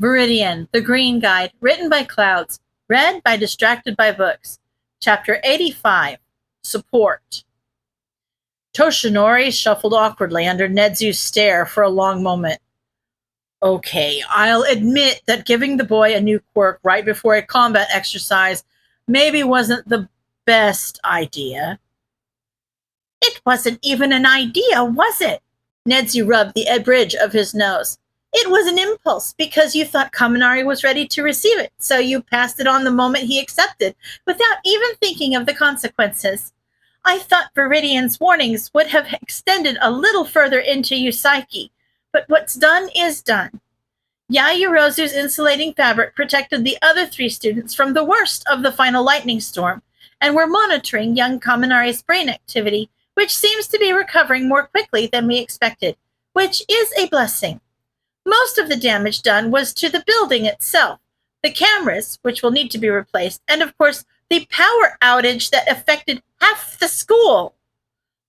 Viridian, the Green Guide, written by Clouds, read by Distracted by Books. Chapter 85, Support. Toshinori shuffled awkwardly under Nedzu's stare for a long moment. Okay, I'll admit that giving the boy a new quirk right before a combat exercise maybe wasn't the best idea. It wasn't even an idea, was it? Nedzu rubbed the bridge of his nose. It was an impulse because you thought Kaminari was ready to receive it, so you passed it on the moment he accepted, without even thinking of the consequences. I thought Viridian's warnings would have extended a little further into Yusaiki, but what's done is done. Yayurozu's insulating fabric protected the other 3 students from the worst of the final lightning storm, and we're monitoring young Kaminari's brain activity, which seems to be recovering more quickly than we expected, which is a blessing. Most of the damage done was to the building itself, the cameras, which will need to be replaced, and of course, the power outage that affected half the school.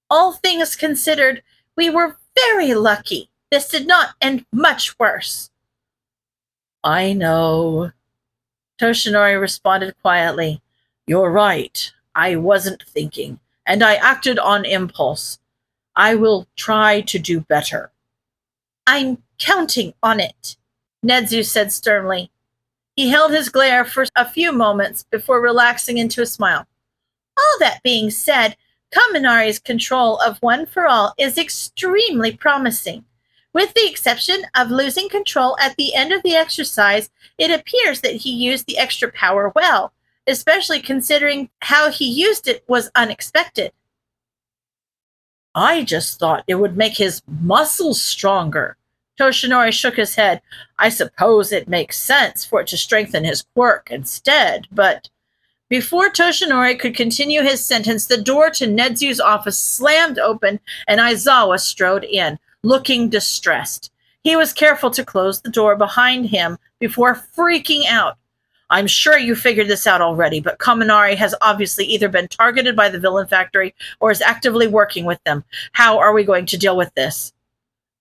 All things considered, we were very lucky. This did not end much worse. I know, Toshinori responded quietly. You're right. I wasn't thinking, and I acted on impulse. I will try to do better. I'm counting on it, Nedzu said sternly. He held his glare for a few moments before relaxing into a smile. All that being said, Kaminari's control of One for All is extremely promising. With the exception of losing control at the end of the exercise, it appears that he used the extra power well, especially considering how he used it was unexpected. I just thought it would make his muscles stronger. Toshinori shook his head. I suppose it makes sense for it to strengthen his quirk instead, but... Before Toshinori could continue his sentence, the door to Nedzu's office slammed open and Aizawa strode in, looking distressed. He was careful to close the door behind him before freaking out. I'm sure you figured this out already, but Kaminari has obviously either been targeted by the villain factory or is actively working with them. How are we going to deal with this?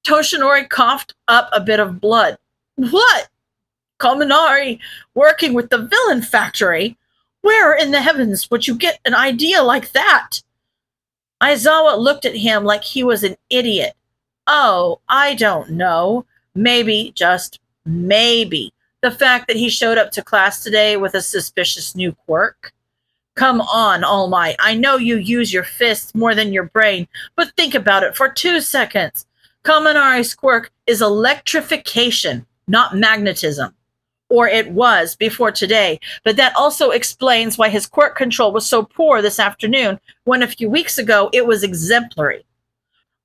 Toshinori coughed up a bit of blood. What? Kaminari working with the villain factory? Where in the heavens would you get an idea like that? Aizawa looked at him like he was an idiot. Oh, I don't know. Maybe, just maybe, the fact that he showed up to class today with a suspicious new quirk. Come on, All Might. I know you use your fists more than your brain, but think about it for 2 seconds. Kaminari's quirk is electrification, not magnetism. Or it was before today, but that also explains why his quirk control was so poor this afternoon, when a few weeks ago it was exemplary.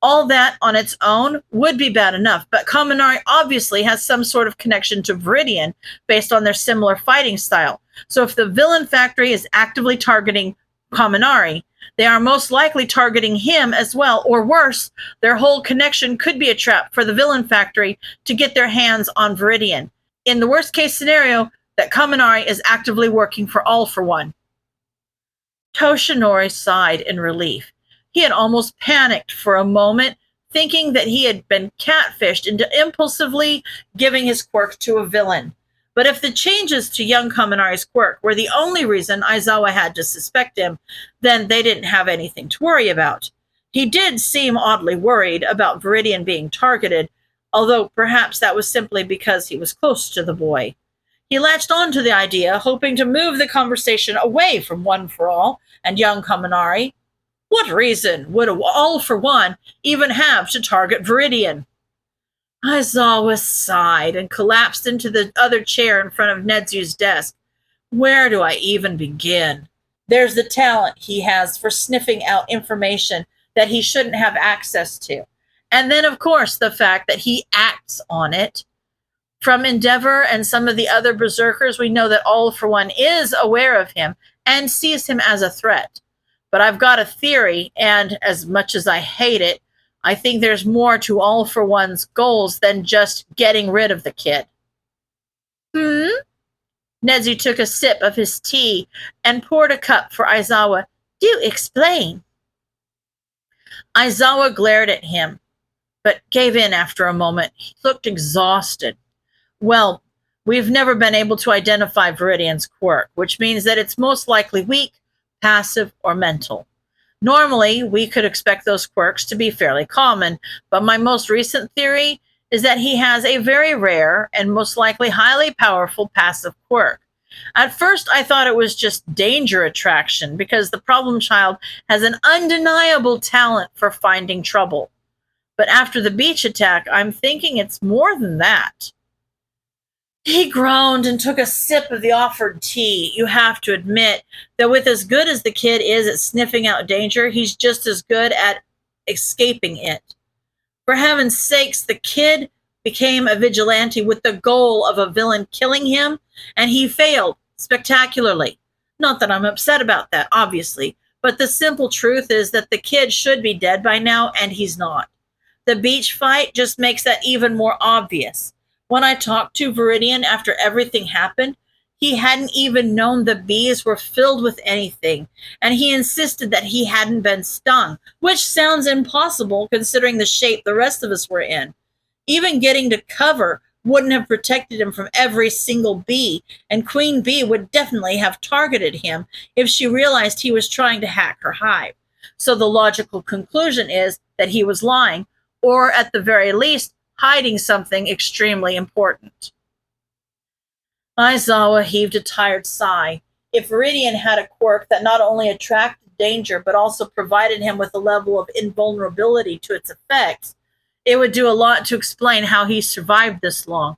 All that on its own would be bad enough, but Kaminari obviously has some sort of connection to Viridian based on their similar fighting style. So if the villain factory is actively targeting Kaminari, they are most likely targeting him as well, or worse, their whole connection could be a trap for the villain factory to get their hands on Viridian. In the worst case scenario, that Kaminari is actively working for All for One. Toshinori sighed in relief. He had almost panicked for a moment, thinking that he had been catfished into impulsively giving his quirk to a villain. But if the changes to young Kaminari's quirk were the only reason Aizawa had to suspect him, then they didn't have anything to worry about. He did seem oddly worried about Viridian being targeted, although perhaps that was simply because he was close to the boy. He latched on to the idea, hoping to move the conversation away from One for All and young Kaminari. What reason would All for One even have to target Viridian? Aizawa sighed and collapsed into the other chair in front of Nedzu's desk. Where do I even begin? There's the talent he has for sniffing out information that he shouldn't have access to. And then, of course, the fact that he acts on it. From Endeavor and some of the other berserkers, we know that All for One is aware of him and sees him as a threat. But I've got a theory, and as much as I hate it, I think there's more to All for One's goals than just getting rid of the kid. Nedzu took a sip of his tea and poured a cup for Aizawa. Do explain. Aizawa glared at him, but gave in after a moment. He looked exhausted. Well, We've never been able to identify Viridian's quirk, which means that it's most likely weak, passive, or mental. Normally, we could expect those quirks to be fairly common, but my most recent theory is that he has a very rare and most likely highly powerful passive quirk. At first, I thought it was just danger attraction because the problem child has an undeniable talent for finding trouble. But after the beach attack, I'm thinking it's more than that. He groaned and took a sip of the offered tea. You have to admit that with as good as the kid is at sniffing out danger, he's just as good at escaping it. For heaven's sakes, the kid became a vigilante with the goal of a villain killing him, and he failed spectacularly. Not that I'm upset about that, obviously, but the simple truth is that the kid should be dead by now, and he's not. The beach fight just makes that even more obvious. When I talked to Viridian after everything happened, he hadn't even known the bees were filled with anything, and he insisted that he hadn't been stung, which sounds impossible considering the shape the rest of us were in. Even getting to cover wouldn't have protected him from every single bee, and Queen Bee would definitely have targeted him if she realized he was trying to hack her hive. So the logical conclusion is that he was lying, or at the very least, hiding something extremely important. Aizawa heaved a tired sigh. If Viridian had a quirk that not only attracted danger but also provided him with a level of invulnerability to its effects, it would do a lot to explain how he survived this long.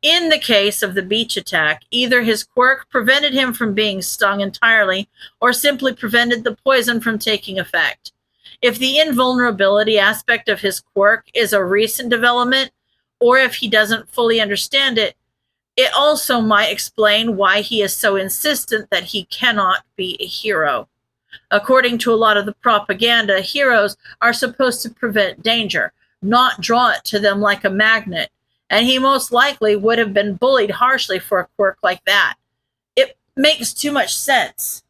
In the case of the beach attack, either his quirk prevented him from being stung entirely or simply prevented the poison from taking effect. If the invulnerability aspect of his quirk is a recent development, or if he doesn't fully understand it, it also might explain why he is so insistent that he cannot be a hero. According to a lot of the propaganda, heroes are supposed to prevent danger, not draw it to them like a magnet, and he most likely would have been bullied harshly for a quirk like that. It makes too much sense.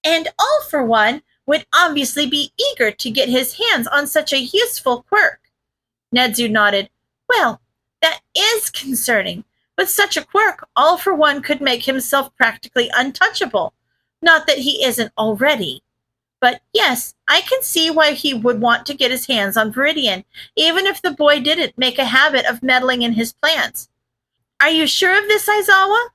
And All for One would obviously be eager to get his hands on such a useful quirk. Nedzu nodded. Well, that is concerning. With such a quirk, All for One could make himself practically untouchable. Not that he isn't already. But yes, I can see why he would want to get his hands on Viridian, even if the boy didn't make a habit of meddling in his plans. Are you sure of this, Aizawa?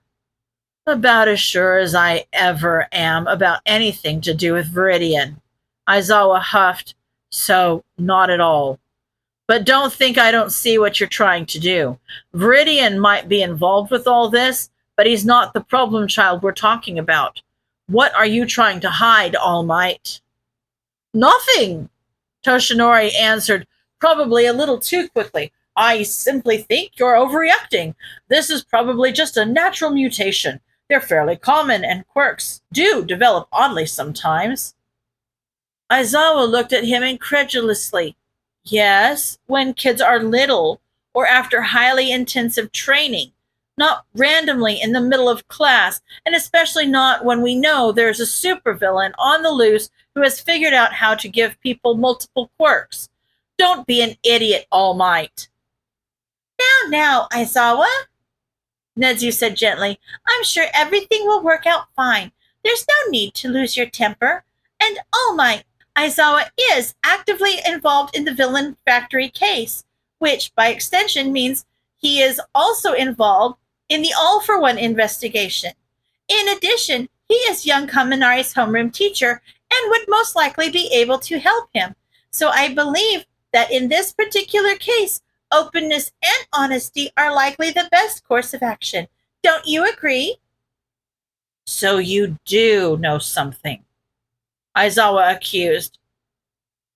About as sure as I ever am about anything to do with Viridian. Aizawa huffed. So, not at all. But don't think I don't see what you're trying to do. Viridian might be involved with all this, but he's not the problem child we're talking about. What are you trying to hide, All Might? Nothing, Toshinori answered, probably a little too quickly. I simply think you're overreacting. This is probably just a natural mutation. They're fairly common, and quirks do develop oddly sometimes. Aizawa looked at him incredulously. Yes, when kids are little, or after highly intensive training, not randomly in the middle of class, and especially not when we know there's a supervillain on the loose who has figured out how to give people multiple quirks. Don't be an idiot, All Might. Now, Aizawa, Nedzu said gently, I'm sure everything will work out fine. There's no need to lose your temper. And All Might, Aizawa is actively involved in the villain factory case, which by extension means he is also involved in the All for One investigation. In addition, he is young Kaminari's homeroom teacher and would most likely be able to help him. So I believe that in this particular case, openness and honesty are likely the best course of action. Don't you agree? So you do know something, Aizawa accused.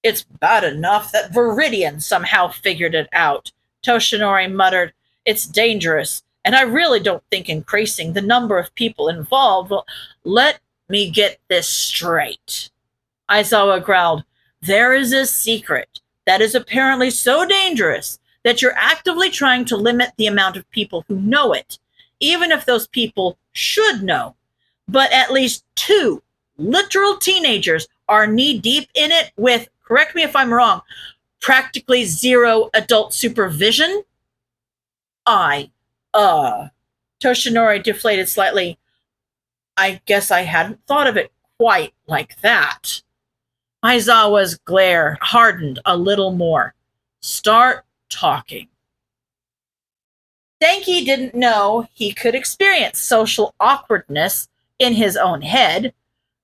It's bad enough that Viridian somehow figured it out, Toshinori muttered. It's dangerous, and I really don't think increasing the number of people involved will... Let me get this straight, Aizawa growled. There is a secret that is apparently so dangerous that you're actively trying to limit the amount of people who know it, even if those people should know. But at least 2 literal teenagers are knee-deep in it with, correct me if I'm wrong, practically 0 adult supervision? I Uh, Toshinori deflated slightly. I guess I hadn't thought of it quite like that. Aizawa's glare hardened a little more. Start talking. Denki didn't know he could experience social awkwardness in his own head.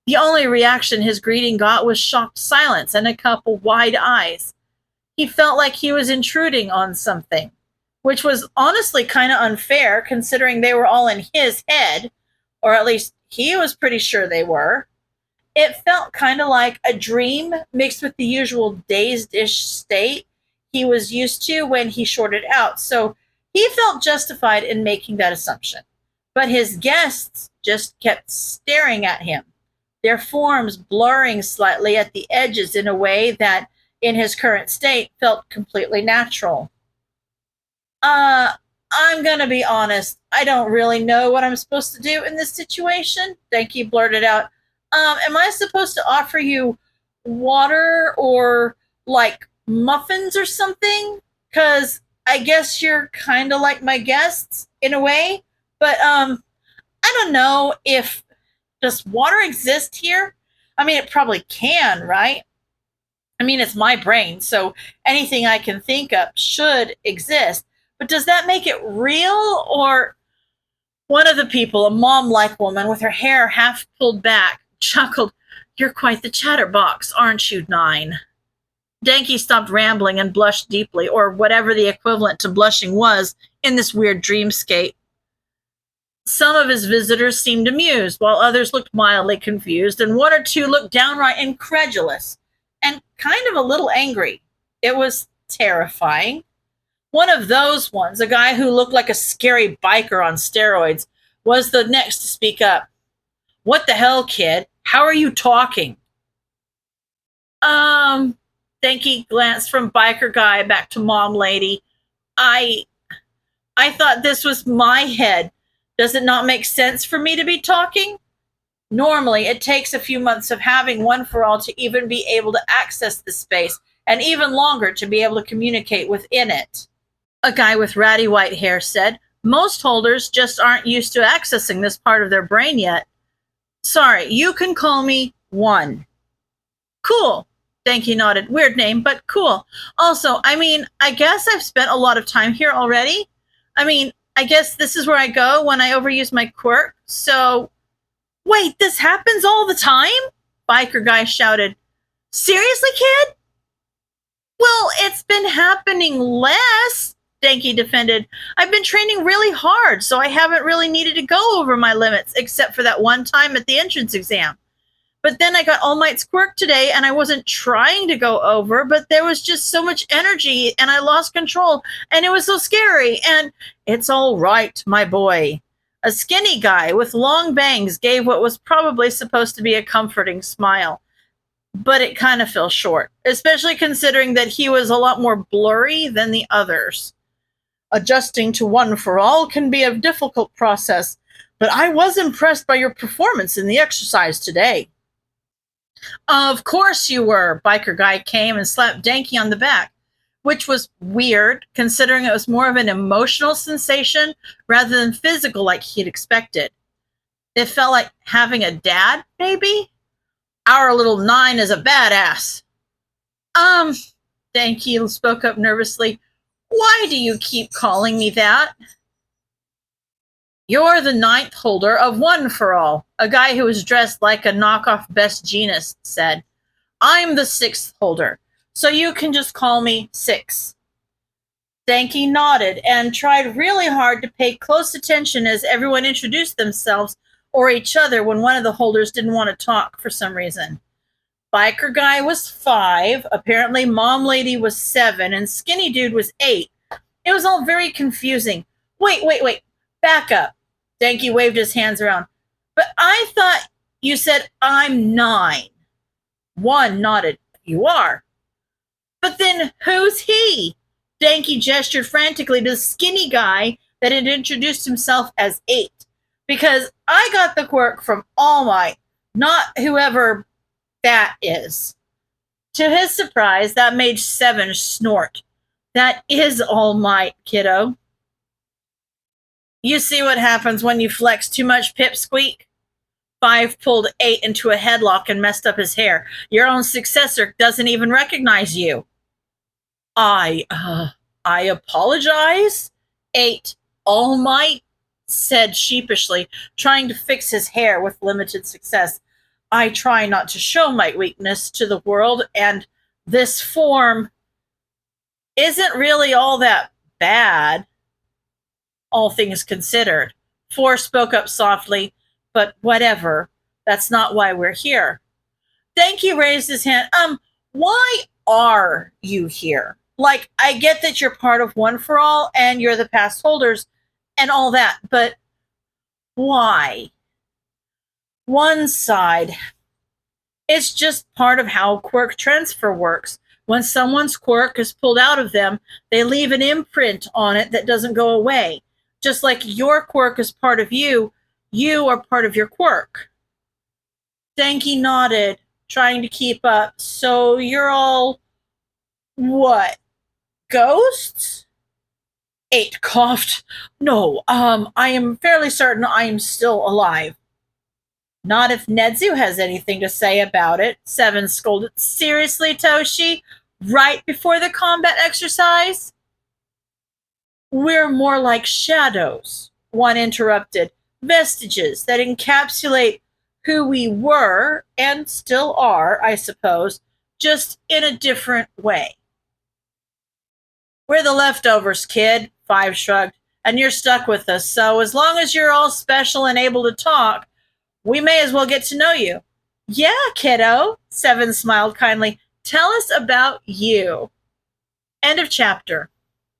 The only reaction his greeting got was shocked silence and a couple wide eyes. He felt like he was intruding on something, which was honestly kind of unfair considering they were all in his head, or at least he was pretty sure they were. It felt kind of like a dream mixed with the usual dazed-ish state he was used to when he shorted out, so he felt justified in making that assumption. But his guests just kept staring at him, their forms blurring slightly at the edges in a way that, in his current state, felt completely natural. Uh, I'm gonna be honest. I don't really know what I'm supposed to do in this situation. Denki blurted out. Am I supposed to offer you water or like muffins or something? Because I guess you're kind of like my guests in a way. But I don't know if does water exist here? I mean, it probably can, right? I mean, it's my brain, so anything I can think of should exist. But does that make it real? Or one of the people, a mom like woman with her hair half pulled back, chuckled, You're quite the chatterbox, aren't you, Nine? Denki stopped rambling and blushed deeply, or whatever the equivalent to blushing was in this weird dreamscape. Some of his visitors seemed amused, while others looked mildly confused, and one or two looked downright incredulous and kind of a little angry. It was terrifying. One of those ones, a guy who looked like a scary biker on steroids, was the next to speak up. What the hell, kid? How are you talking? Denki glanced from biker guy back to mom lady. I I thought this was my head. Does it not make sense for me to be talking? Normally, it takes a few months of having one for all to even be able to access the space, and even longer to be able to communicate within it. A guy with ratty white hair said, Most holders just aren't used to accessing this part of their brain yet. Sorry, you can call me One. Cool. Denki nodded. Weird name, but cool. Also, I mean, I guess I've spent a lot of time here already. I mean, I guess this is where I go when I overuse my quirk. So, wait, this happens all the time? Biker guy shouted. Seriously, kid? Well, it's been happening less, Denki defended. I've been training really hard, so I haven't really needed to go over my limits, except for that one time at the entrance exam. But then I got All Might's quirk today, and I wasn't trying to go over, but there was just so much energy, and I lost control, and it was so scary, and it's all right, my boy. A skinny guy with long bangs gave what was probably supposed to be a comforting smile. But it kind of fell short, especially considering that he was a lot more blurry than the others. Adjusting to One for All can be a difficult process, but I was impressed by your performance in the exercise today. Of course you were. Biker guy came and slapped Denki on the back, which was weird considering it was more of an emotional sensation rather than physical like he'd expected. It felt like having a dad, maybe? Our little Nine is a badass. Um, Denki spoke up nervously. Why do you keep calling me that? You're the ninth holder of One for All, a guy who was dressed like a knockoff Best Jeanist said. I'm the sixth holder, so you can just call me Six. Denki nodded and tried really hard to pay close attention as everyone introduced themselves or each other when one of the holders didn't want to talk for some reason. Biker guy was 5, apparently mom lady was 7, and skinny dude was 8. It was all very confusing. Wait, back up. Denki waved his hands around. But I thought you said I'm 9. One nodded. You are. But then who's he? Denki gestured frantically to the skinny guy that had introduced himself as 8. Because I got the quirk from All Might, not whoever that is. To his surprise, that made 7 snort. That is All Might, kiddo. You see what happens when you flex too much, Pipsqueak? 5 pulled 8 into a headlock and messed up his hair. Your own successor doesn't even recognize you. I apologize? 8, All Might said sheepishly, trying to fix his hair with limited success. I try not to show my weakness to the world, and this form isn't really all that bad, all things considered. 4 spoke up softly, but whatever. That's not why we're here. Thank you raised his hand. Why are you here? Like, I get that you're part of One for All and you're the past holders and all that, but why? One side. It's just part of how quirk transfer works. When someone's quirk is pulled out of them, they leave an imprint on it that doesn't go away. Just like your quirk is part of you, you are part of your quirk. Danky nodded, trying to keep up. So you're all, what, ghosts? 8 coughed. No, I am fairly certain I am still alive. Not if Nedzu has anything to say about it, 7 scolded. Seriously, Toshi? Right before the combat exercise? We're more like shadows, 1 interrupted. Vestiges that encapsulate who we were and still are, I suppose, just in a different way. We're the leftovers, kid, 5 shrugged, and you're stuck with us, so as long as you're all special and able to talk, we may as well get to know you. Yeah, kiddo, 7 smiled kindly. Tell us about you. End of chapter.